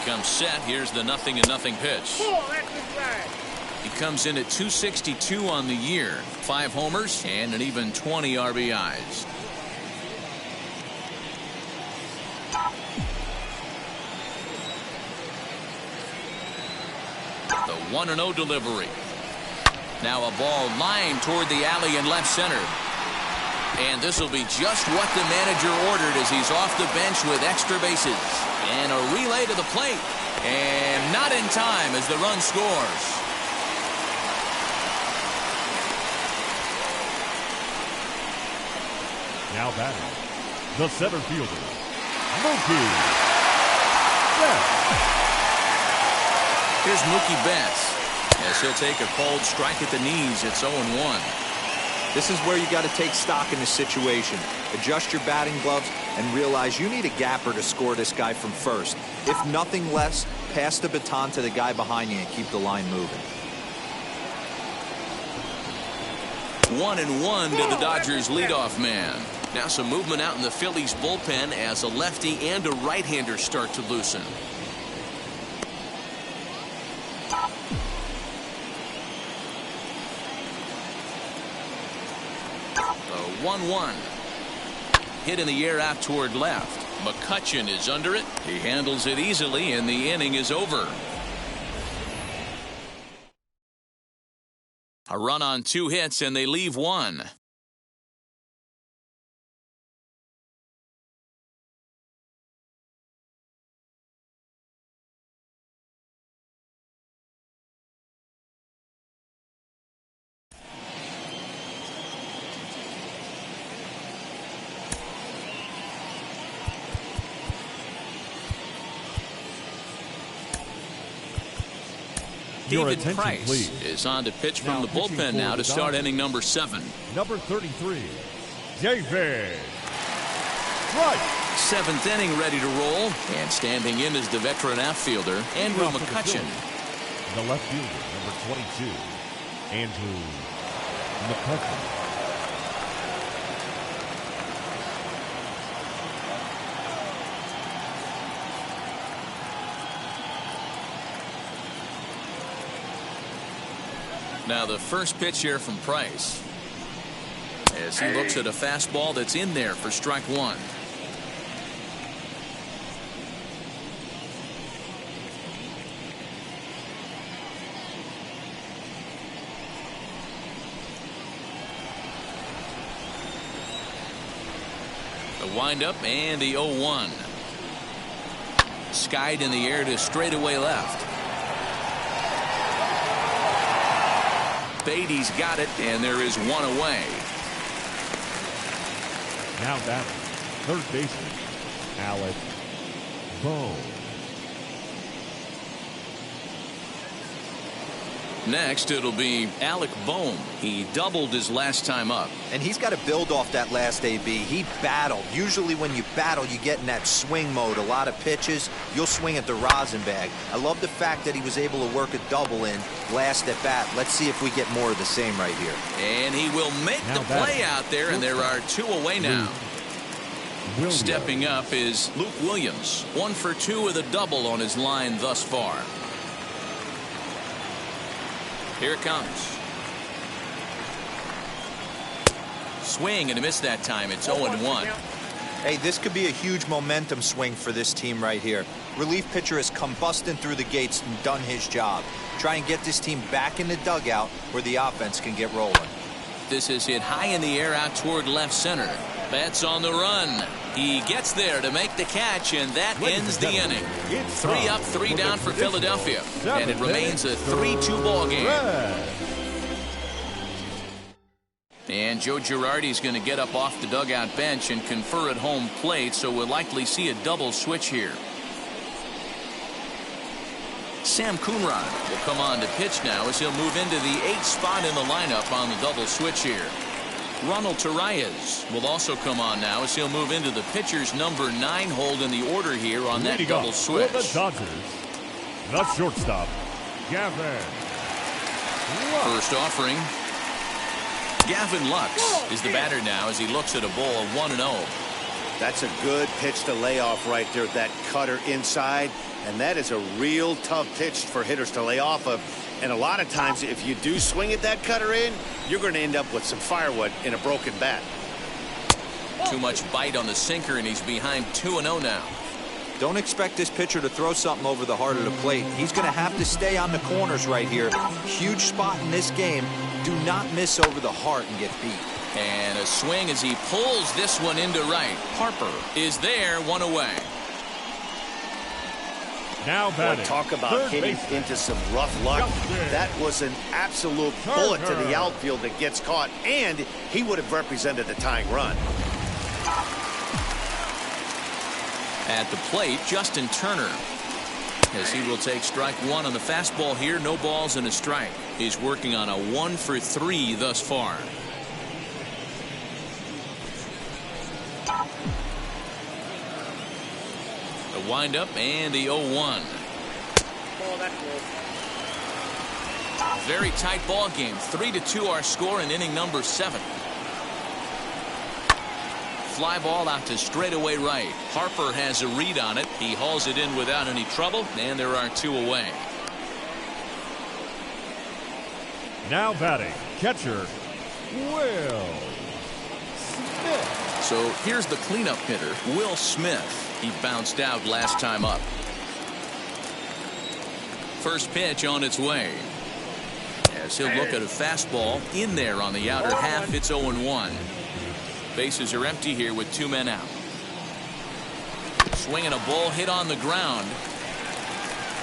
Comes set. Here's the 0-0 pitch. He comes in at 262 on the year, 5 homers and an even 20 RBIs. The 1-0 delivery. Now a ball lined toward the alley in left center. And this will be just what the manager ordered as he's off the bench with extra bases. And a relay to the plate. And not in time as the run scores. Now batting, the center fielder, Mookie Betts. Here's Mookie Betts as he'll take a cold strike at the knees. It's 0-1. This is where you got to take stock in the situation. Adjust your batting gloves and realize you need a gapper to score this guy from first. If nothing less, pass the baton to the guy behind you and keep the line moving. 1-1 to the Dodgers leadoff man. Now some movement out in the Phillies bullpen as a lefty and a right-hander start to loosen. The 1-1. Hit in the air out toward left. McCutchen is under it. He handles it easily, and the inning is over. A run on 2 hits, and they leave 1. Your David attention, Price please. is on to pitch from Now the pitching bullpen for now the to start Dodgers. inning number 7. Number 33, David Price. 7th inning ready to roll, and standing in is the veteran outfielder Andrew Off to the McCutcheon. Phillies, the left fielder, number 22, Andrew McCutcheon. Now the first pitch here from Price, as he looks at a fastball that's in there for strike 1. The windup and the 0-1. Skied in the air to straightaway left. Beatty's got it, and there is one away. Now batting, third baseman, Alec Bohm. Next, it'll be Alec Bohm. He doubled his last time up. And he's got to build off that last AB. He battled. Usually when you battle, you get in that swing mode. A lot of pitches, you'll swing at the rosin bag. I love the fact that he was able to work a double in last at bat. Let's see if we get more of the same right here. And he will make Now the play out there, and there are 2 away now. Williams. Stepping up is Luke Williams. 1 for 2 with a double on his line thus far. Here it comes. Swing and a miss that time. It's 0-1. Hey, this could be a huge momentum swing for this team right here. Relief pitcher has come busting through the gates and done his job. Try and get this team back in the dugout where the offense can get rolling. This is hit high in the air out toward left center. Bats on the run. He gets there to make the catch, and that ends the inning. 3 up, 3 down for Philadelphia, and it remains a 3-2 ball game. And Joe Girardi's going to get up off the dugout bench and confer at home plate, so we'll likely see a double switch here. Sam Coonrod will come on to pitch now as he'll move into the 8th spot in the lineup on the double switch here. Ronald Torreyes will also come on now as he'll move into the pitcher's number 9 hold in the order here on that double switch. For the Dodgers, the shortstop, Gavin Lux. First offering. Gavin Lux is the batter now as he looks at a ball of 1-0. That's a good pitch to lay off right there, that cutter inside. And that is a real tough pitch for hitters to lay off of. And a lot of times, if you do swing at that cutter in, you're going to end up with some firewood in a broken bat. Too much bite on the sinker, and he's behind 2-0 now. Don't expect this pitcher to throw something over the heart of the plate. He's going to have to stay on the corners right here. Huge spot in this game. Do not miss over the heart and get beat. And a swing as he pulls this one into right. Harper is there, 1 away. Now batting, talk about third hitting baseman, into some rough luck. Justin That was an absolute bullet to the Turner. outfield that gets caught, and he would have represented the tying run. At the plate, Justin Turner, as he will take strike 1 on the fastball here. No balls and a strike. He's working on a 1 for 3 thus far. The windup and the 0-1. Oh, that's close. Very tight ball game. 3-2 our score in inning number 7. Fly ball out to straightaway right. Harper has a read on it. He hauls it in without any trouble, and there are 2 away. Now batting, catcher, Will Smith. So here's the cleanup hitter, Will Smith. He bounced out last time up. First pitch on its way. As he'll look at a fastball in there on the outer half, it's 0-1. Bases are empty here with 2 men out. Swinging a ball hit on the ground.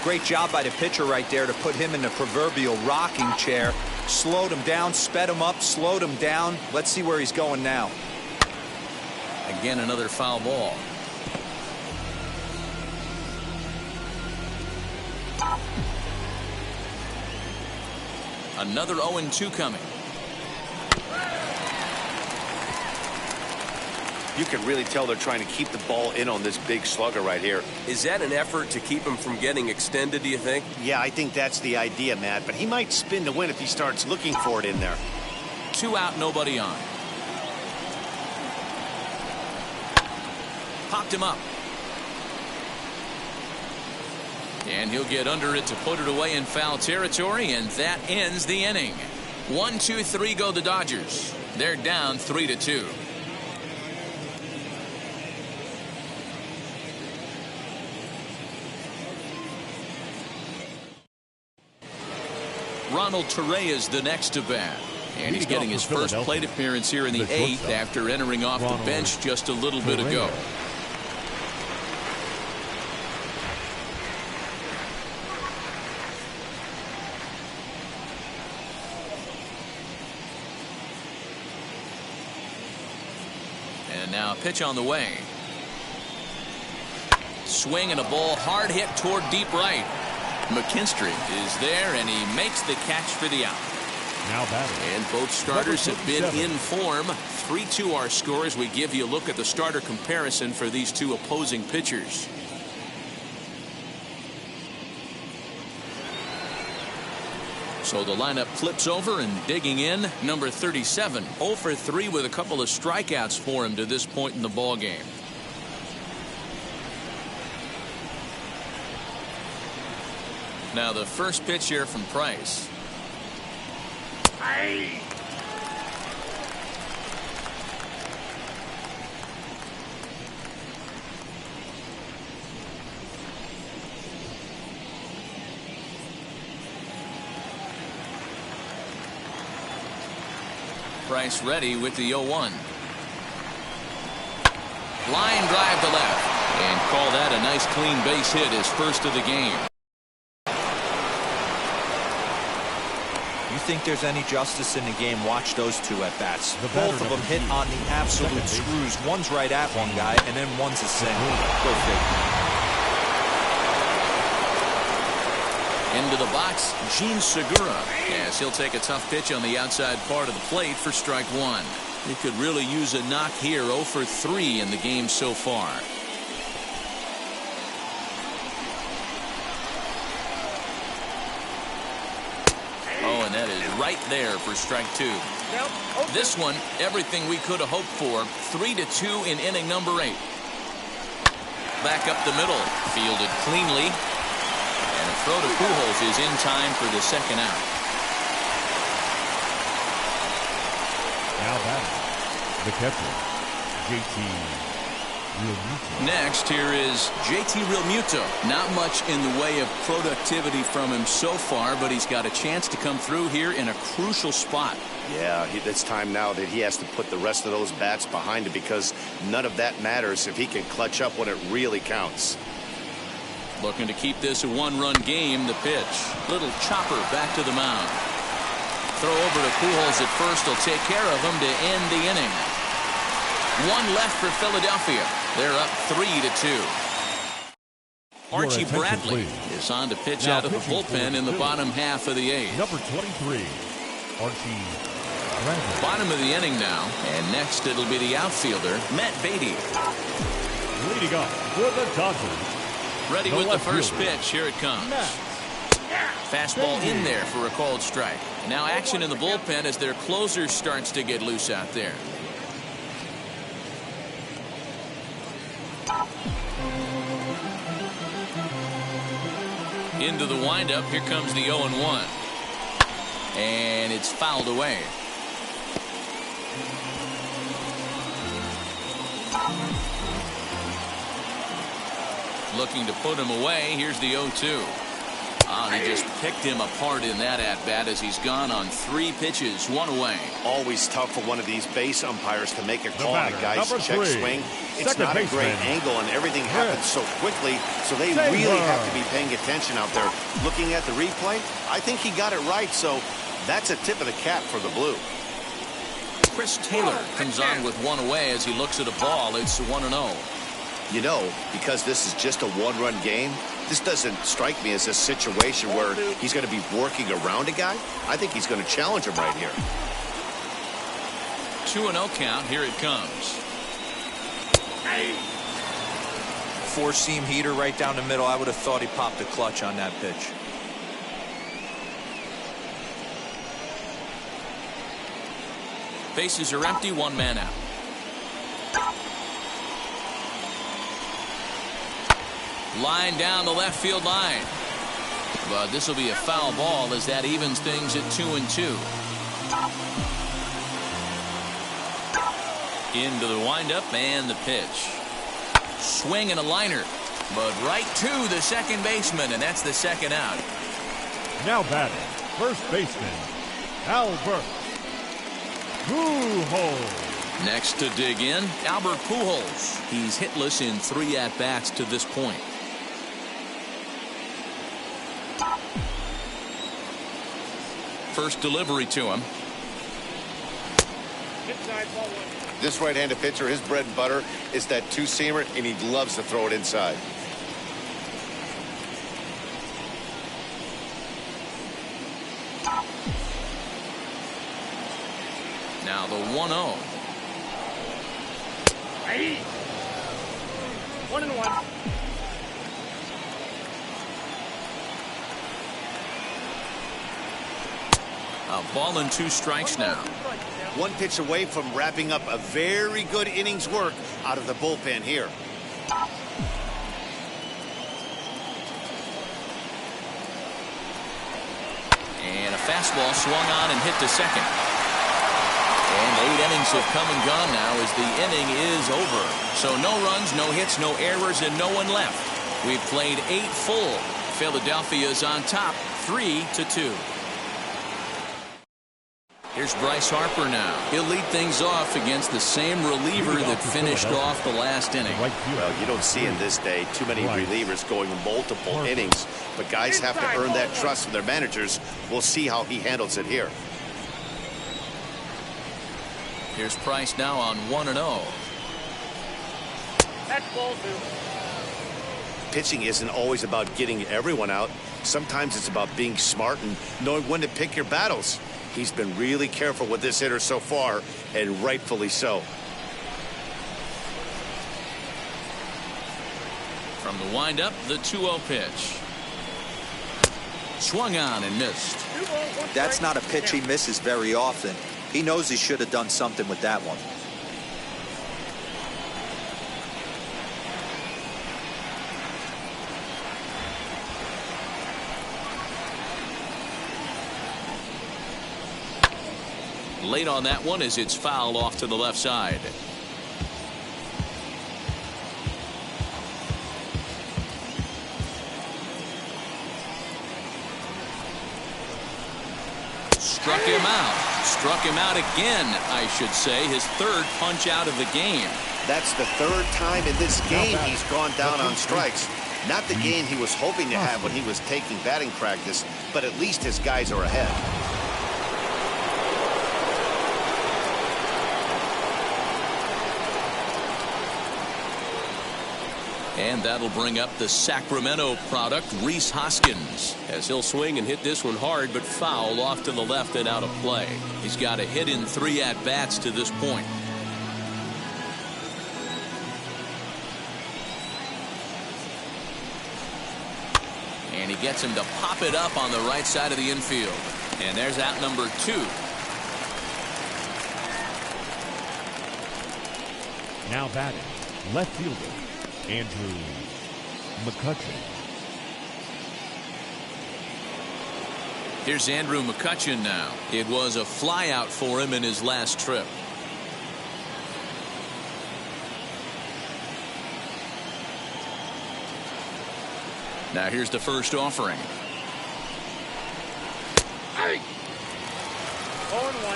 Great job by the pitcher right there to put him in the proverbial rocking chair. Slowed him down, sped him up, slowed him down. Let's see where he's going now. Again, another foul ball. Another 0-2 coming. You can really tell they're trying to keep the ball in on this big slugger right here. Is that an effort to keep him from getting extended, do you think? Yeah, I think that's the idea, Matt. But he might spin to win if he starts looking for it in there. 2 out, nobody on. Popped him up. And he'll get under it to put it away in foul territory, and that ends the inning. 1, 2, 3 go the Dodgers. They're down 3-2. Ronald Torreyes the next to bat. And he's getting his first plate appearance here in the 8th after entering off the bench just a little bit ago. And now a pitch on the way. Swing and a ball hard hit toward deep right. McKinstry is there, and he makes the catch for the out. Now batting. And both starters have been in form. 3-2 our score as we give you a look at the starter comparison for these two opposing pitchers. So the lineup flips over, and digging in, number 37. 0 for 3 with a couple of strikeouts for him to this point in the ball game. Now the first pitch here from Price. Price ready with the 0-1. Line drive to left, and call that a nice clean base hit, his first of the game. You think there's any justice in the game? Watch those two at bats. Both of them hit on the absolute screws. One's right at one guy, and then one's a single. Go figure. Into the box, Gene Segura. Yes, he'll take a tough pitch on the outside part of the plate for strike 1. He could really use a knock here. 0 for 3 in the game so far. Oh, and that is right there for strike 2. This one, everything we could have hoped for. 3-2 in inning number 8. Back up the middle, fielded cleanly. And a throw to Pujols is in time for the second out. Now batting, the catcher, JT Realmuto. Next, here is JT Realmuto. Not much in the way of productivity from him so far, but he's got a chance to come through here in a crucial spot. Yeah, it's time now that he has to put the rest of those bats behind him, because none of that matters if he can clutch up when it really counts. Looking to keep this a one-run game. The pitch. Little chopper back to the mound. Throw over to Pujols at first will take care of him to end the inning. One left for Philadelphia. They're up 3-2. Archie Bradley is on to pitch out of the bullpen in the bottom half of the 8th. Number 23, Archie Bradley. Bottom of the inning now, and next it'll be the outfielder, Matt Beatty. Leading up for the Dodgers. Ready with the first pitch. Here it comes. Fastball in there for a called strike. Now action in the bullpen as their closer starts to get loose out there. Into the windup. Here comes the 0-1. And it's fouled away. Looking to put him away. Here's the 0-2. He just picked him apart in that at-bat as he's gone on 3 pitches, 1 away. Always tough for one of these base umpires to make a call on a guy's check 3, swing. It's not a great angle, and everything happens so quickly, so they really have to be paying attention out there. Looking at the replay, I think he got it right, so that's a tip of the cap for the Blue. Chris Taylor comes on with 1 away as he looks at a ball. It's 1-0. You know, because this is just a one-run game, This doesn't strike me as a situation where he's going to be working around a guy. I think he's going to challenge him right here. 2-0 count. Here it comes. Four-seam heater right down the middle. I would have thought he popped a clutch on that pitch. Bases are empty. One man out. Line down the left field line. But this will be a foul ball as that evens things at 2-2. Into the windup and the pitch. Swing and a liner. But right to the second baseman, and that's the second out. Now batting, first baseman, Albert Pujols. Next to dig in, Albert Pujols. He's hitless in 3 at-bats to this point. First delivery to him. Inside, ball 1. This right-handed pitcher, his bread and butter is that two-seamer, and he loves to throw it inside. Now the 1-0. 1-1. A ball and 2 strikes now. One pitch away from wrapping up a very good innings work out of the bullpen here. And a fastball swung on and hit to second. And 8 innings have come and gone now as the inning is over. So no runs, no hits, no errors, and no one left. We've played 8 full. Philadelphia is on top 3-2. Here's Bryce Harper now. He'll lead things off against the same reliever that finished off the last inning. Well, you don't see in this day too many relievers going multiple innings, but guys have to earn that trust from their managers. We'll see how he handles it here. Here's Price now on 1-0. That's ball 2. Pitching isn't always about getting everyone out. Sometimes it's about being smart and knowing when to pick your battles. He's been really careful with this hitter so far, and rightfully so. From the windup, the 2-0 pitch. Swung on and missed. That's not a pitch he misses very often. He knows he should have done something with that one. Late on that one as it's fouled off to the left side. Struck him out. Struck him out again, I should say. His 3rd punch out of the game. That's the 3rd time in this game he's gone down on strikes. Not the game he was hoping to have when he was taking batting practice, but at least his guys are ahead. And that'll bring up the Sacramento product, Rhys Hoskins, as he'll swing and hit this one hard, but foul off to the left and out of play. He's got a hit in 3 at-bats to this point. And he gets him to pop it up on the right side of the infield. And there's out number 2. Now batting, left fielder, Andrew McCutchen. Here's Andrew McCutchen now. It was a flyout for him in his last trip. Now here's the first offering.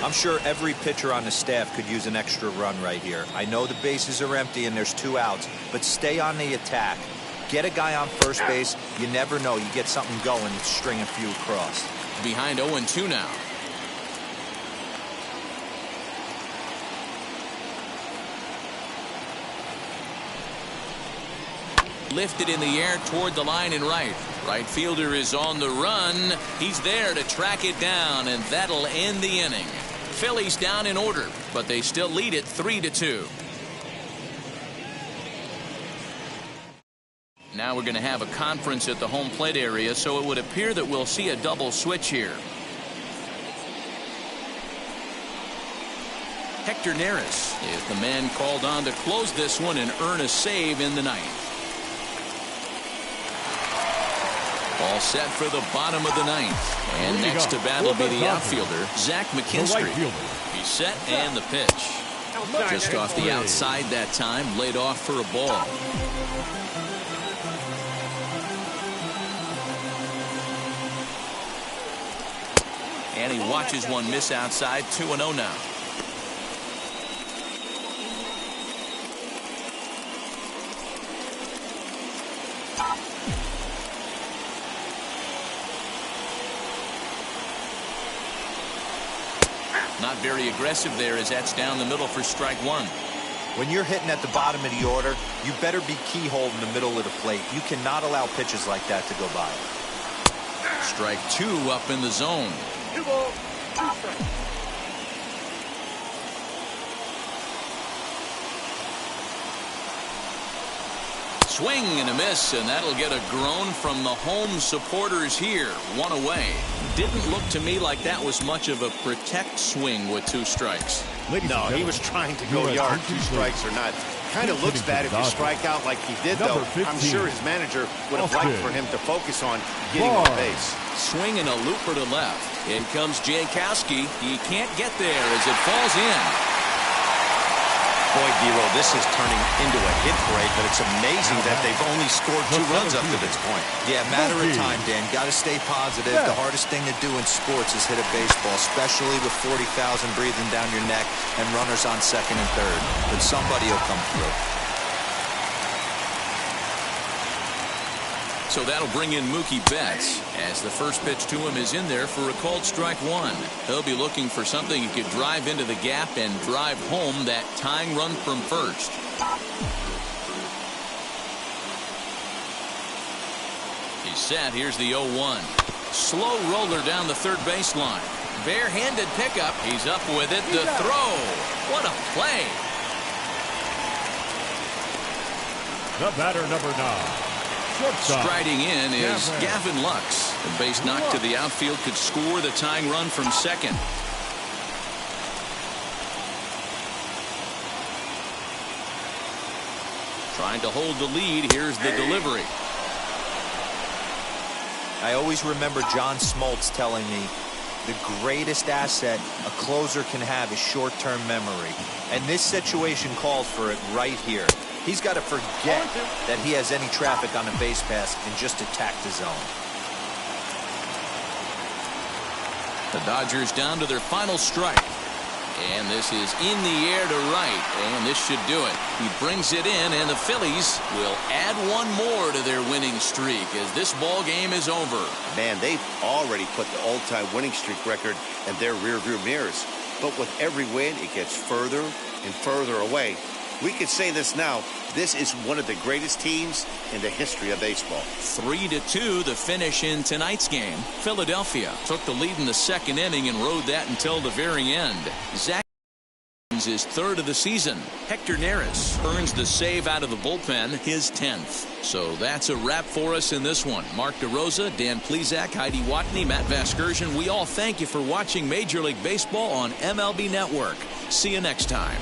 I'm sure every pitcher on the staff could use an extra run right here. I know the bases are empty and there's 2 outs, but stay on the attack. Get a guy on first base. You never know. You get something going and string a few across. Behind 0-2 now. lifted in the air toward the line and right. Right fielder is on the run. He's there to track it down, and that'll end the inning. Phillies down in order, but they still lead it 3-2. Now we're going to have a conference at the home plate area, so it would appear that we'll see a double switch here. Hector Neris is the man called on to close this one and earn a save in the ninth. All set for the bottom of the ninth. And next to bat will be the outfielder, Zach McKinstry. He's set and the pitch. Just off the outside that time, laid off for a ball. And he watches one miss outside. 2-0 now. Not very aggressive there as that's down the middle for strike one. When you're hitting at the bottom of the order, you better be keyhole in the middle of the plate. You cannot allow pitches like that to go by. Strike two up in the zone. 2 balls, 2 strikes. Swing and a miss, and that'll get a groan from the home supporters here. One away. Didn't look to me like that was much of a protect swing with 2 strikes. No, he was trying to go yard, 2 strikes or not. Kind of looks bad if you strike out like he did, though. I'm sure his manager would have liked for him to focus on getting on base. Swing and a looper to left. In comes Jankowski. He can't get there as it falls in. Boy, Dero, this is turning into a hit parade, but it's amazing that they've only scored 2 runs up to this point. Yeah, matter of time, Dan. Got to stay positive. The hardest thing to do in sports is hit a baseball, especially with 40,000 breathing down your neck and runners on second and third. But somebody will come through. So that'll bring in Mookie Betts as the first pitch to him is in there for a called strike one. He'll be looking for something he could drive into the gap and drive home that tying run from first. He's set. Here's the 0-1. Slow roller down the third baseline. Barehanded pickup. He's up with it. The throw. What a play. The batter, number 9. Striding in is Gavin Lux. The base knock to the outfield could score the tying run from second. Trying to hold the lead. Here's the delivery. I always remember John Smoltz telling me the greatest asset a closer can have is short-term memory. And this situation calls for it right here. He's got to forget that he has any traffic on a base pass and just attack the zone. The Dodgers down to their final strike. And this is in the air to right. And this should do it. He brings it in, and the Phillies will add one more to their winning streak as this ball game is over. Man, they've already put the all-time winning streak record in their rearview mirrors. But with every win, it gets further and further away. We could say this now. This is one of the greatest teams in the history of baseball. 3-2 the finish in tonight's game. Philadelphia took the lead in the second inning and rode that until the very end. Zach is 3rd of the season. Hector Neris earns the save out of the bullpen, his 10th. So that's a wrap for us in this one. Mark DeRosa, Dan Plesac, Heidi Watney, Matt Vasgersian. We all thank you for watching Major League Baseball on MLB Network. See you next time.